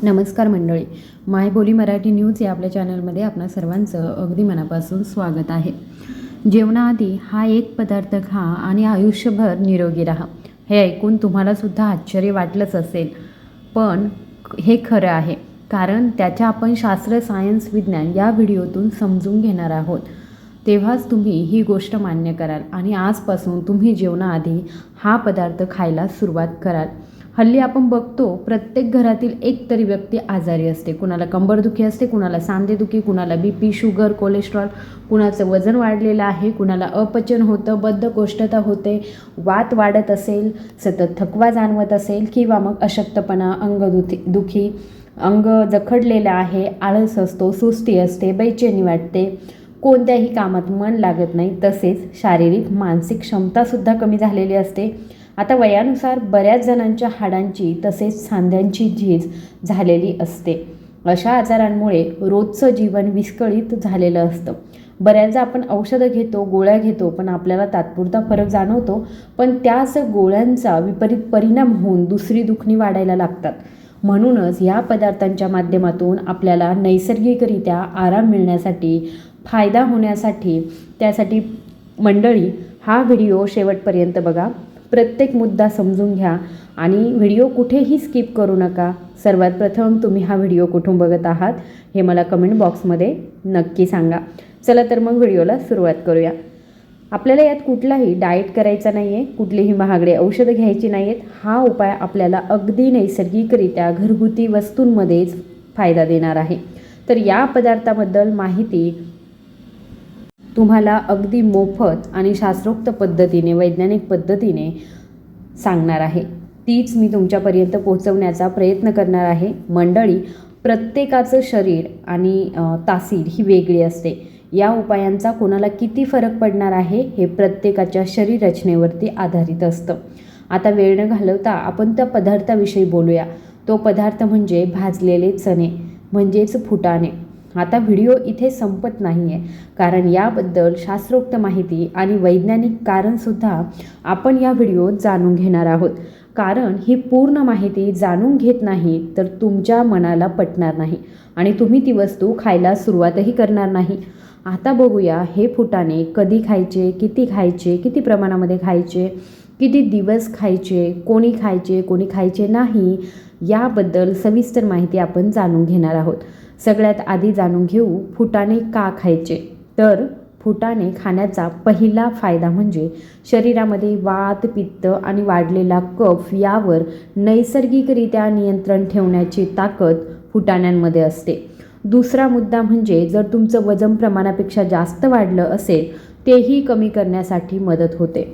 नमस्कार मंडळी, मायबोली मराठी न्यूज या आपल्या चॅनलमध्ये आपणा सर्वांचं अगदी मनापासून स्वागत आहे. जेवणाआधी हा एक पदार्थ खा आणि आयुष्यभर निरोगी राहा. हे ऐकून तुम्हालासुद्धा आश्चर्य वाटलंच असेल, पण हे खरं आहे. कारण त्याच्या आपण शास्त्र, सायन्स, विज्ञान या व्हिडिओतून समजून घेणार आहोत. तेव्हाच तुम्ही ही गोष्ट मान्य कराल आणि आजपासून तुम्ही जेवणाआधी हा पदार्थ खायला सुरुवात कराल. हल्ली आपण बघतो प्रत्येक घरातील एक तरी व्यक्ती आजारी असते. कुणाला कंबरदुखी असते, कुणाला सांधेदुखी, कुणाला BP, शुगर, कोलेस्ट्रॉल, कुणाचं वजन वाढलेलं आहे, कुणाला अपचन होतं, बद्धकोष्ठता होते, वात वाढत असेल, सतत थकवा जाणवत असेल किंवा मग अशक्तपणा, अंगदुखी, अंग जखडलेलं आहे, आळस असतो, सुस्ती असते, बेचैनी वाटते, कोणत्याही कामात मन लागत नाही, तसेच शारीरिक मानसिक क्षमतासुद्धा कमी झालेली असते. आता वयानुसार बऱ्याच जणांच्या हाडांची तसेच सांध्यांची झीज झालेली असते. अशा आजारांमुळे रोजचं जीवन विस्कळीत झालेलं असतं. बऱ्याचदा आपण औषधं घेतो, गोळ्या घेतो, पण आपल्याला तात्पुरता फरक जाणवतो, पण त्याच गोळ्यांचा विपरीत परिणाम होऊन दुसरी दुखणी वाढायला लागतात. म्हणूनच या पदार्थांच्या माध्यमातून आपल्याला नैसर्गिकरित्या आराम मिळण्यासाठी, फायदा होण्यासाठी, त्यासाठी मंडळी हा व्हिडिओ शेवटपर्यंत बघा. प्रत्येक मुद्दा समजून घ्या आणि व्हिडिओ कुठेही स्किप करू नका. सर्वात प्रथम तुम्ही हा व्हिडिओ कुठून बघत आहात हे मला कमेंट बॉक्समध्ये नक्की सांगा. चला तर मग व्हिडिओला सुरुवात करूया. आपल्याला यात कुठलाही डाएट करायचा नाही आहे, कुठलीही महागडे औषधं घ्यायची नाही आहेत. हा उपाय आपल्याला अगदी नैसर्गिकरित्या घरगुती वस्तूंमध्येच फायदा देणार आहे. तर या पदार्थाबद्दल माहिती तुम्हाला अगदी मोफत आणि शास्त्रोक्त पद्धतीने, वैज्ञानिक पद्धतीने सांगणार आहे. तीच मी तुमच्यापर्यंत पोहोचवण्याचा प्रयत्न करणार आहे. मंडळी, प्रत्येकाचं शरीर आणि तासीर ही वेगळी असते. या उपायांचा कोणाला किती फरक पडणार आहे हे प्रत्येकाच्या शरीर रचनेवरती आधारित असतं. आता वेळ न घालवता आपण त्या पदार्थाविषयी बोलूया. तो पदार्थ म्हणजे भाजलेले चणे, म्हणजेच फुटाणे. आता व्हिडिओ इथे संपत नाही आहे, कारण याबद्दल शास्त्रोक्त माहिती आणि वैज्ञानिक कारणसुद्धा आपण या व्हिडिओत जाणून घेणार आहोत. कारण ही पूर्ण माहिती जाणून घेत नाही तर तुमच्या मनाला पटणार नाही आणि तुम्ही ती वस्तू खायला सुरुवातही करणार नाही. आता बघूया हे फुटाणे कधी खायचे, किती प्रमाणामध्ये खायचे, किती दिवस खायचे, कोणी खायचे नाही, याबद्दल सविस्तर माहिती आपण जाणून घेणार आहोत. सगळ्यात आधी जाणून घेऊ फुटाणे का खायचे. तर फुटाणे खाण्याचा पहिला फायदा म्हणजे शरीरामध्ये वात, पित्त आणि वाढलेला कफ यावर नैसर्गिकरित्या नियंत्रण ठेवण्याची ताकद फुटाण्यांमध्ये असते. दुसरा मुद्दा म्हणजे जर तुमचं वजन प्रमाणापेक्षा जास्त वाढलं असेल तेही कमी करण्यासाठी मदत होते.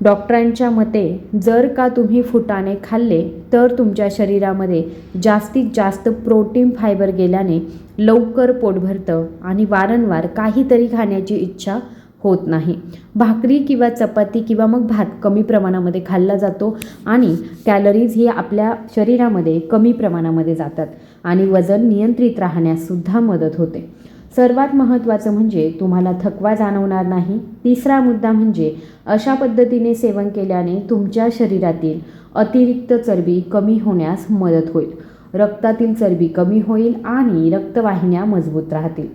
डॉक्टरांच्या मते जर का तुम्ही फुटाणे खाल्ले तर तुमच्या शरीरामध्ये जास्तीत जास्त प्रोटीन, फायबर गेल्याने लवकर पोट भरतं आणि वारंवार काहीतरी खाण्याची इच्छा होत नाही. भाकरी किंवा चपाती किंवा मग भात कमी प्रमाणामध्ये खाल्ला जातो आणि कॅलरीज ही आपल्या शरीरामध्ये कमी प्रमाणामध्ये जातात आणि वजन नियंत्रित राहण्याससुद्धा मदत होते. सर्वात महत्त्वाचं म्हणजे तुम्हाला थकवा जाणवणार नाही. तिसरा मुद्दा म्हणजे अशा पद्धतीने सेवन केल्याने तुमच्या शरीरातील अतिरिक्त चरबी कमी होण्यास मदत होईल. रक्तातील चरबी कमी होईल आणि रक्तवाहिन्या मजबूत राहतील.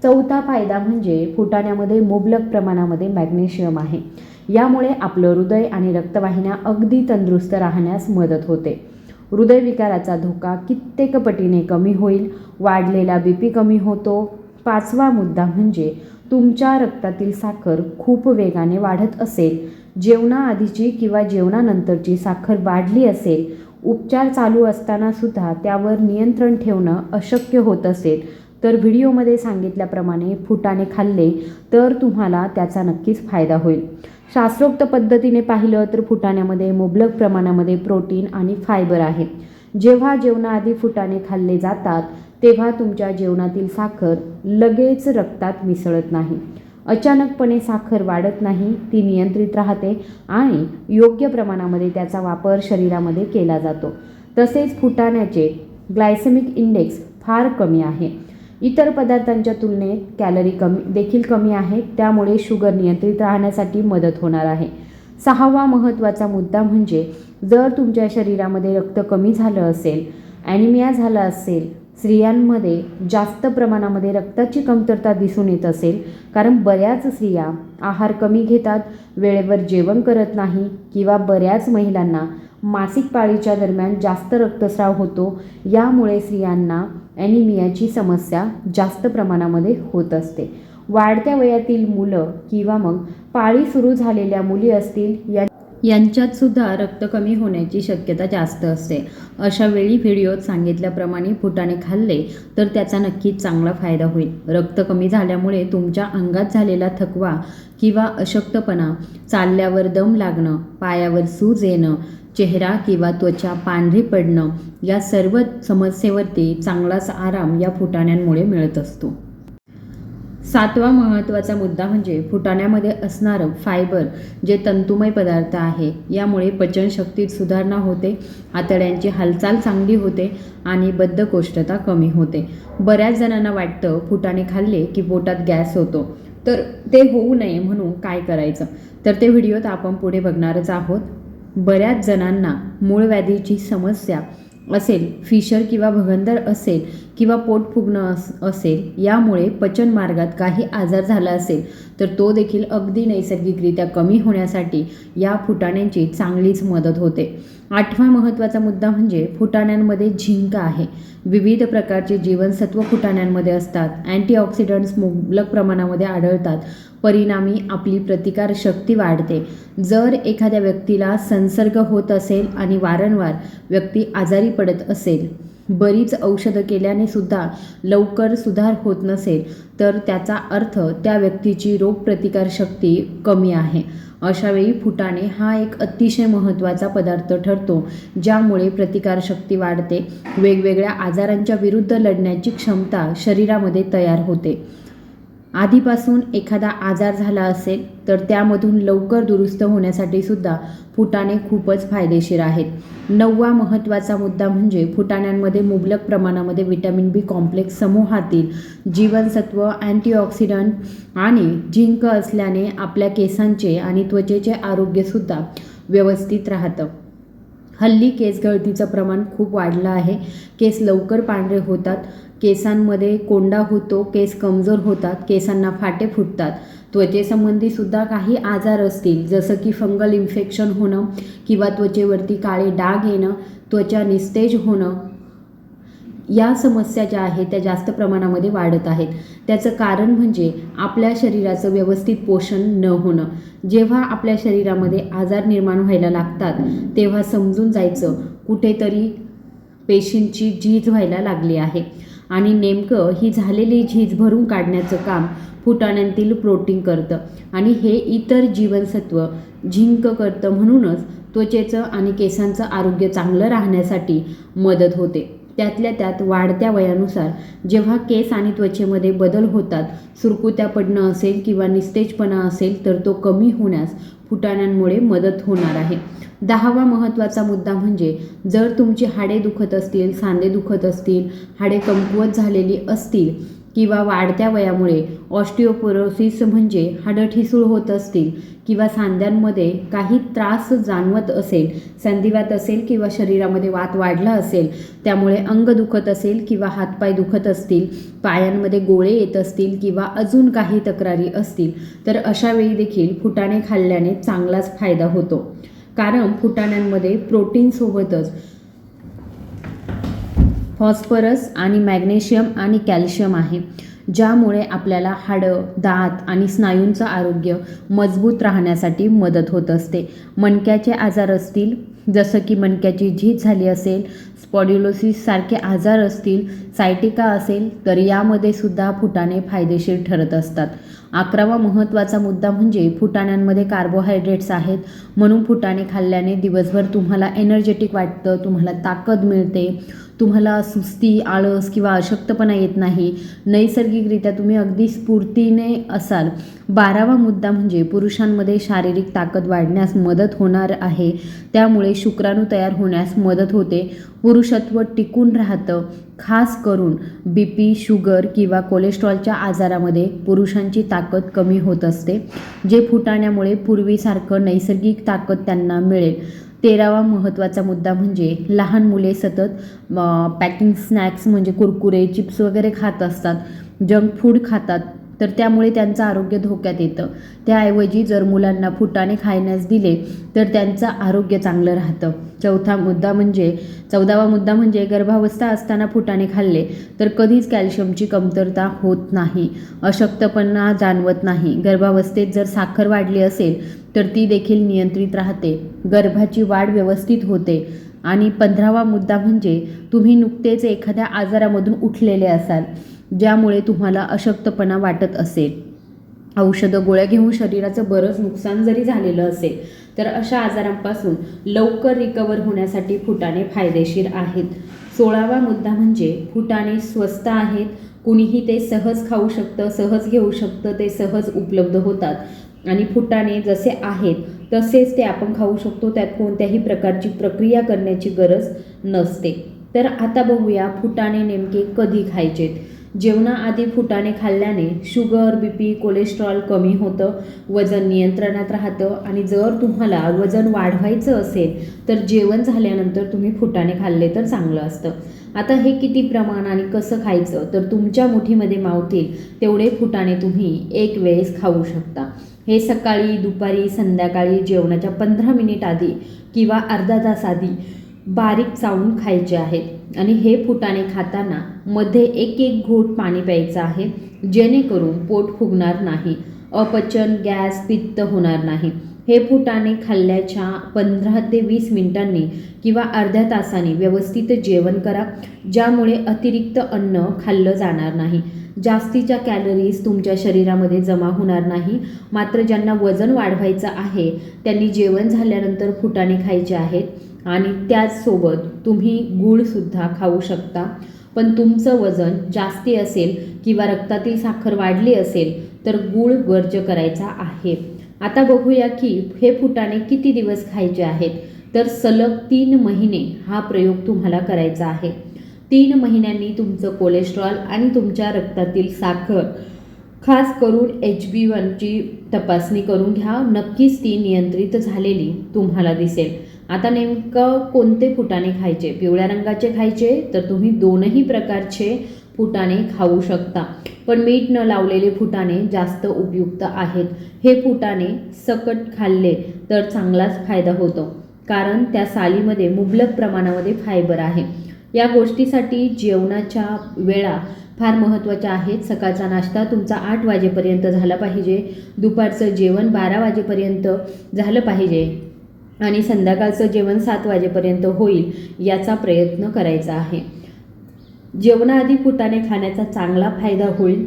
चौथा फायदा म्हणजे फुटाण्यामध्ये मुबलक प्रमाणामध्ये मॅग्नेशियम आहे. यामुळे आपलं हृदय आणि रक्तवाहिन्या अगदी तंदुरुस्त राहण्यास मदत होते. हृदयविकाराचा धोका कित्येक पटीने कमी होईल. वाढलेला BP कमी होतो. पाचवा मुद्दा म्हणजे तुमच्या रक्तातील साखर खूप वेगाने वाढत असेल, जेवणाआधीची किंवा जेवणानंतरची साखर वाढली असेल, उपचार चालू असताना सुद्धा त्यावर नियंत्रण ठेवणं अशक्य होत असेल तर व्हिडिओमध्ये सांगितल्याप्रमाणे फुटाणे खाल्ले तर तुम्हाला त्याचा नक्कीच फायदा होईल. शास्त्रोक्त पद्धतीने पाहिलं तर फुटाण्यामध्ये मुबलक प्रमाणामध्ये प्रोटीन आणि फायबर आहे. जेव्हा जेवणाआधी फुटाणे खाल्ले जातात तेव्हा तुमच्या जेवणातील साखर लगेच रक्तात मिसळत नाही. अचानकपणे साखर वाढत नाही, ती नियंत्रित राहते आणि योग्य प्रमाणामध्ये त्याचा वापर शरीरामध्ये केला जातो. तसेच फुटाण्याचे ग्लायसेमिक इंडेक्स फार कमी आहे. इतर पदार्थांच्या तुलनेत कॅलरी देखील कमी आहेत, त्यामुळे शुगर नियंत्रित राहण्यासाठी मदत होणार आहे. सहावा महत्त्वाचा मुद्दा म्हणजे जर तुमच्या शरीरामध्ये रक्त कमी झालं असेल ॲनिमिया झाला असेल, स्त्रियांमध्ये जास्त प्रमाणामध्ये रक्ताची कमतरता दिसून येत असेल, कारण बऱ्याच स्त्रिया आहार कमी घेतात, वेळेवर जेवण करत नाही, किंवा बऱ्याच महिलांना मासिक पाळीच्या दरम्यान जास्त रक्तस्राव होतो, यामुळे स्त्रियांना ॲनिमियाची समस्या जास्त प्रमाणामध्ये होत असते. वाढत्या वयातील मुलं किंवा मग पाळी सुरू झालेल्या मुली असतील, यांच्यात सुद्धा रक्त कमी होण्याची शक्यता जास्त असते. अशा वेळी व्हिडिओत सांगितल्याप्रमाणे फुटाणे खाल्ले तर त्याचा नक्कीच चांगला फायदा होईल. रक्त कमी झाल्यामुळे तुमच्या अंगात झालेला थकवा किंवा अशक्तपणा, चालल्यावर दम लागणं, पायावर सूज येणं, चेहरा किंवा त्वचा पांढरी पडणं, या सर्व समस्येवरती चांगलाच आराम या फुटाण्यांमुळे मिळत असतो. 7वा महत्त्वाचा मुद्दा म्हणजे फुटाण्यामध्ये असणारं फायबर, जे तंतुमय पदार्थ आहे. यामुळे पचनशक्तीत सुधारणा होते, आतड्यांची हालचाल चांगली होते आणि बद्धकोष्ठता कमी होते. बऱ्याच जणांना वाटतं फुटाणे खाल्ले की पोटात गॅस होतो, तर ते होऊ नये म्हणून काय करायचं, तर ते व्हिडिओत आपण पुढे बघणारच आहोत. बऱ्याच जणांना मूळव्याधीची समस्या असेल, फिशर किंवा भगंदर असेल, किंवा पोट फुगणं असेल, यामुळे पचन मार्गात काही आजार झाला असेल तर तो देखील अगदी नैसर्गिकरित्या कमी होण्यासाठी या फुटाण्यांची चांगलीच मदत होते. 8वा महत्त्वाचा मुद्दा म्हणजे फुटाण्यांमध्ये झिंक आहे. विविध प्रकारचे जीवनसत्व फुटाण्यांमध्ये असतात. अँटीऑक्सिडंट्स मुबलक प्रमाणामध्ये आढळतात. परिणामी आपली प्रतिकारशक्ती वाढते. जर एखाद्या व्यक्तीला संसर्ग होत असेल आणि वारंवार व्यक्ती आजारी पडत असेल, बरीच औषधं केल्याने सुद्धा लवकर सुधार होत नसेल, तर त्याचा अर्थ त्या व्यक्तीची रोगप्रतिकारशक्ती कमी आहे. अशावेळी फुटाणे हा एक अतिशय महत्त्वाचा पदार्थ ठरतो, ज्यामुळे प्रतिकारशक्ती वाढते. वेगवेगळ्या आजारांच्या विरुद्ध लढण्याची क्षमता शरीरामध्ये तयार होते. आधीपासून एखादा आजार झाला असेल तर त्यामधून लवकर दुरुस्त होण्यासाठी सुद्धा फुटाणे खूपच फायदेशीर आहेत. 9वा महत्त्वाचा मुद्दा म्हणजे फुटाण्यांमध्ये मुबलक प्रमाणामध्ये व्हिटॅमिन बी कॉम्प्लेक्स समूहातील जीवनसत्व, अँटीऑक्सिडंट आणि झिंक असल्याने आपल्या केसांचे आणि त्वचेचे आरोग्यसुद्धा व्यवस्थित राहतं. हल्ली केस गळतीचं प्रमाण खूप वाढलं आहे. केस लवकर पांढरे होतात, केसांमध्ये कोंडा होतो, केस कमजोर होतात, केसांना फाटे फुटतात. त्वचेसंबंधी सुद्धा काही आजार असतील, जसं की फंगल इन्फेक्शन होणं किंवा त्वचेवरती काळे डाग येणं, त्वचा निस्तेज होणं, या समस्या ज्या आहेत त्या जास्त प्रमाणामध्ये वाढत आहेत. त्याचं कारण म्हणजे आपल्या शरीराचं व्यवस्थित पोषण न होणं. जेव्हा आपल्या शरीरामध्ये आजार निर्माण व्हायला लागतात तेव्हा समजून जायचं कुठेतरी पेशींची झीज व्हायला लागली आहे, आणि नेमकं ही झालेली झीज भरून काढण्याचं काम फुटाण्यांतील प्रोटीन करतं, आणि हे इतर जीवनसत्व झिंक करतं. म्हणूनच त्वचेचं आणि केसांचं आरोग्य चांगलं राहण्यासाठी मदत होते. त्यातल्या त्यात वाढत्या वयानुसार जेव्हा केस आणि त्वचेमध्ये बदल होतात, सुरकुत्या पडणं असेल किंवा निस्तेजपणा असेल, तर तो कमी होण्यास फुटाण्यांमुळे मदत होणार आहे. 10वा महत्त्वाचा मुद्दा म्हणजे जर तुमची हाडे दुखत असतील, सांधे दुखत असतील, हाडे कमकुवत झालेली असतील, किंवा वाढत्या वयामुळे ऑस्टिओपोरोसिस म्हणजे हाडं ठिसूळ होत असतील, किंवा सांध्यांमध्ये काही त्रास जाणवत असेल, संधिवात असेल किंवा शरीरामध्ये वात वाढला असेल, त्यामुळे अंग दुखत असेल किंवा हातपाय दुखत असतील, पायांमध्ये गोळे येत असतील किंवा अजून काही तक्रारी असतील, तर अशा वेळी देखील फुटाणे खाल्ल्याने चांगलाच फायदा होतो. कारण फुटाण्यांमध्ये प्रोटीनसोबतच फॉस्फरस आणि मॅग्नेशियम आणि कॅल्शियम आहे, ज्यामुळे आपल्याला हाडं, दात आणि स्नायूंचं आरोग्य मजबूत राहण्यासाठी मदत होत असते. मणक्याचे आजार असतील, जसं की मणक्याची झीज झाली असेल, स्पॉडिलोसिस सारखे आजार असतील, सायटिका असेल, तर यामध्ये सुद्धा फुटाणे फायदेशीर ठरत असतात. 11वा महत्त्वाचा मुद्दा म्हणजे फुटाण्यांमध्ये कार्बोहायड्रेट्स आहेत, म्हणून फुटाणे खाल्ल्याने दिवसभर तुम्हाला एनर्जेटिक वाटतं, तुम्हाला ताकद मिळते, तुम्हाला सुस्ती, आळस किंवा अशक्तपणा येत नाही, नैसर्गिकरित्या तुम्ही अगदी स्फूर्तीने असाल. 12वा मुद्दा म्हणजे पुरुषांमध्ये शारीरिक ताकद वाढण्यास मदत होणार आहे, त्यामुळे शुक्राणू तयार होण्यास मदत होते, पुरुषत्व टिकून राहतं. खास करून BP, शुगर किंवा कोलेस्ट्रॉलच्या आजारामध्ये पुरुषांची ताकद कमी होत असते, जे फुटाण्यामुळे पूर्वीसारखं नैसर्गिक ताकद त्यांना मिळेल. 13वा महत्त्वाचा मुद्दा म्हणजे लहान मुले सतत पॅकिंग स्नॅक्स म्हणजे कुरकुरे चिप्स वगैरे खात असतात, जंक फूड खातात, तर त्यामुळे त्यांचं आरोग्य धोक्यात येतं. त्याऐवजी जर मुलांना फुटाणे खाण्यास दिले तर त्यांचं आरोग्य चांगलं राहतं. 14वा मुद्दा म्हणजे गर्भावस्था असताना फुटाणे खाल्ले तर कधीच कॅल्शियमची कमतरता होत नाही, अशक्तपणा जाणवत नाही. गर्भावस्थेत जर साखर वाढली असेल तर ती देखील नियंत्रित राहते, गर्भाची वाढ व्यवस्थित होते. आणि 15वा मुद्दा म्हणजे तुम्ही नुकतेच एखाद्या आजारामधून उठलेले असाल, ज्यामुळे तुम्हाला अशक्तपणा वाटत असेल, औषधं गोळ्या घेऊन शरीराचं बरंच नुकसान जरी झालेलं असेल, तर अशा आजारांपासून लवकर रिकवर होण्यासाठी फुटाणे फायदेशीर आहेत. 16वा मुद्दा म्हणजे फुटाणे स्वस्त आहेत, कुणीही ते सहज खाऊ शकतं, सहज घेऊ शकतं, ते सहज उपलब्ध होतात आणि फुटाणे जसे आहेत तसेच ते आपण खाऊ शकतो, त्यात कोणत्याही प्रकारची प्रक्रिया करण्याची गरज नसते. तर आता बघूया फुटाणे नेमके कधी खायचेत. जेवणाआधी फुटाणे खाल्ल्याने शुगर, BP, कोलेस्ट्रॉल कमी होतं, वजन नियंत्रणात राहतं आणि जर तुम्हाला वजन वाढवायचं असेल तर जेवण झाल्यानंतर तुम्ही फुटाणे खाल्ले तर चांगलं असतं. आता हे किती प्रमाण आणि कसं खायचं, तर तुमच्या मुठीमध्ये मावतील तेवढे फुटाणे तुम्ही एक वेळेस खाऊ शकता. हे सकाळी, दुपारी, संध्याकाळी जेवणाच्या 15 मिनिट आधी किंवा अर्धा तास आधी बारीक चावून खायचे आहेत आणि हे फुटाणे खाताना मध्ये एक घोट पाणी प्यायचं आहे, जेणेकरून पोट फुगणार नाही, अपचन, गॅस, पित्त होणार नाही. हे फुटाणे खाल्ल्याच्या 15 ते 20 मिनिटांनी किंवा अर्ध्या तासाने व्यवस्थित जेवण करा, ज्यामुळे अतिरिक्त अन्न खाल्लं जाणार नाही, जास्तीच्या कॅलरीज तुमच्या शरीरामध्ये जमा होणार नाही. मात्र ज्यांना वजन वाढवायचं आहे त्यांनी जेवण झाल्यानंतर फुटाणे खायचे आहेत आणि त्याचसोबत तुम्ही गूळसुद्धा खाऊ शकता. पण तुमचं वजन जास्ती असेल किंवा रक्तातील साखर वाढली असेल तर गूळ वर्ज करायचा आहे. आता बघूया की हे फुटाणे किती दिवस खायचे आहेत. तर सलग 3 महिने हा प्रयोग तुम्हाला करायचा आहे. 3 महिन्यांनी तुमचं कोलेस्ट्रॉल आणि तुमच्या रक्तातील साखर, खास करून HB1ची तपासणी करून घ्या, नक्कीच ती नियंत्रित झालेली तुम्हाला दिसेल. आता नेमकं कोणते फुटाणे खायचे? पिवळ्या रंगाचे खायचे तर तुम्ही 2ही प्रकारचे फुटाणे खाऊ शकता, पण मीठ न लावलेले फुटाणे जास्त उपयुक्त आहेत. हे फुटाणे सकट खाल्ले तर चांगलाच फायदा होतो, कारण त्या सालीमध्ये मुबलक प्रमाणामध्ये फायबर आहे. या गोष्टीसाठी जेवणाच्या वेळा फार महत्त्वाच्या आहेत. सकाळचा नाश्ता तुमचा 8 वाजेपर्यंत झाला पाहिजे, दुपारचं जेवण 12 वाजेपर्यंत झालं पाहिजे आणि संध्याकाळचं जेवण 7 वाजेपर्यंत होईल याचा प्रयत्न करायचा आहे. जेवणाआधी फुटाणे खाण्याचा चांगला फायदा होईल.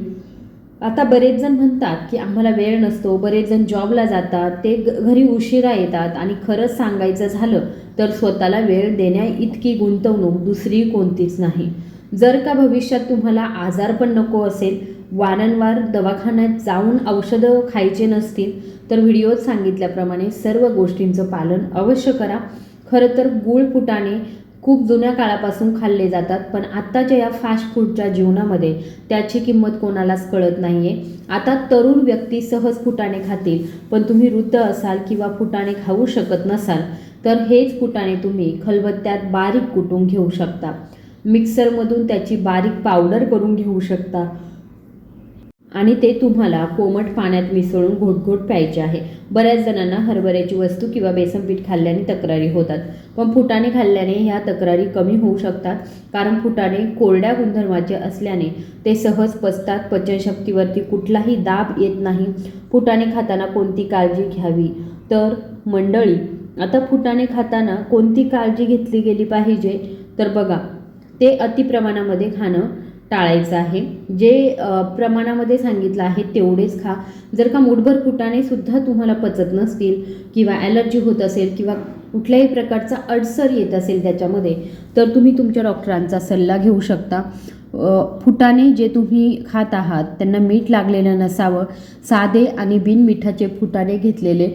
आता बरेच जण म्हणतात की आम्हाला वेळ नसतो, बरेच जण जॉबला जातात, ते घरी उशिरा येतात आणि खरंच सांगायचं झालं तर स्वतःला वेळ देण्या इतकी गुंतवणूक दुसरी कोणतीच नाही. जर का भविष्यात तुम्हाला आजार पण नको असेल, वारंवार दवाखान्यात जाऊन औषधं खायचे नसतील, तर व्हिडिओत सांगितल्याप्रमाणे सर्व गोष्टींचं पालन अवश्य करा. खरं तर गूळ फुटाणे खूप जुन्या काळापासून खाल्ले जातात, पण आत्ताच्या या फास्ट फूडच्या जीवनामध्ये त्याची किंमत कोणालाच कळत नाही आहे. आता तरुण व्यक्ती सहज फुटाणे खातील, पण तुम्ही वृद्ध असाल किंवा फुटाणे खाऊ शकत नसाल तर हेच फुटाणे तुम्ही खलबत्त्यात बारीक कुटून घेऊ शकता, मिक्सरमधून त्याची बारीक पावडर करून घेऊ शकता आणि ते तुम्हाला कोमट पाण्यात मिसळून घोटघोट प्यायचे आहे. बऱ्याच जणांना हरभऱ्याची वस्तू किंवा बेसन पीठ खाल्ल्याने तक्रारी होतात, पण फुटाणे खाल्ल्याने ह्या तक्रारी कमी होऊ शकतात, कारण फुटाणे कोरड्या गुणधर्माचे असल्याने ते सहज पचतात, पचनशक्तीवरती कुठलाही दाब येत नाही. फुटाणे खाताना कोणती काळजी घ्यावी? तर मंडळी, आता फुटाणे खाताना कोणती काळजी घेतली गेली पाहिजे? तर बघा, ते अतिप्रमाणामध्ये खाणं टाळायचं आहे. जे प्रमाणामध्ये सांगितलं आहे तेवढेच खा. जर का मुठभर फुटाणेसुद्धा तुम्हाला पचत नसतील किंवा ॲलर्जी होत असेल किंवा कुठल्याही प्रकारचा अडसर येत असेल त्याच्यामध्ये, तर तुम्ही तुमच्या डॉक्टरांचा सल्ला घेऊ शकता. फुटाणे जे तुम्ही खात आहात त्यांना मीठ लागलेलं नसावं. साधे आणि बिनमिठाचे फुटाणे घेतलेले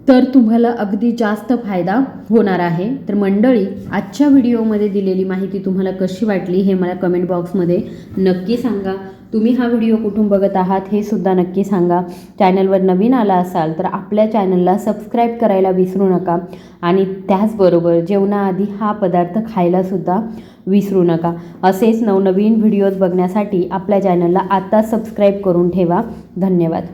तर तुम्हाला अगदी जास्त फायदा होणार आहे. तर मंडळी, आजच्या व्हिडिओमध्ये दिलेली माहिती तुम्हाला कशी वाटली हे मला कमेंट बॉक्समध्ये नक्की सांगा. तुम्ही हा व्हिडिओ कुठून बघत आहात हे सुद्धा नक्की सांगा. चॅनलवर नवीन आला असाल तर आपल्या चॅनलला सबस्क्राईब करायला विसरू नका आणि त्याचबरोबर जेवणाआधी हा पदार्थ खायलासुद्धा विसरू नका. असेच नवनवीन व्हिडिओज बघण्यासाठी आपल्या चॅनलला आता सबस्क्राईब करून ठेवा. धन्यवाद.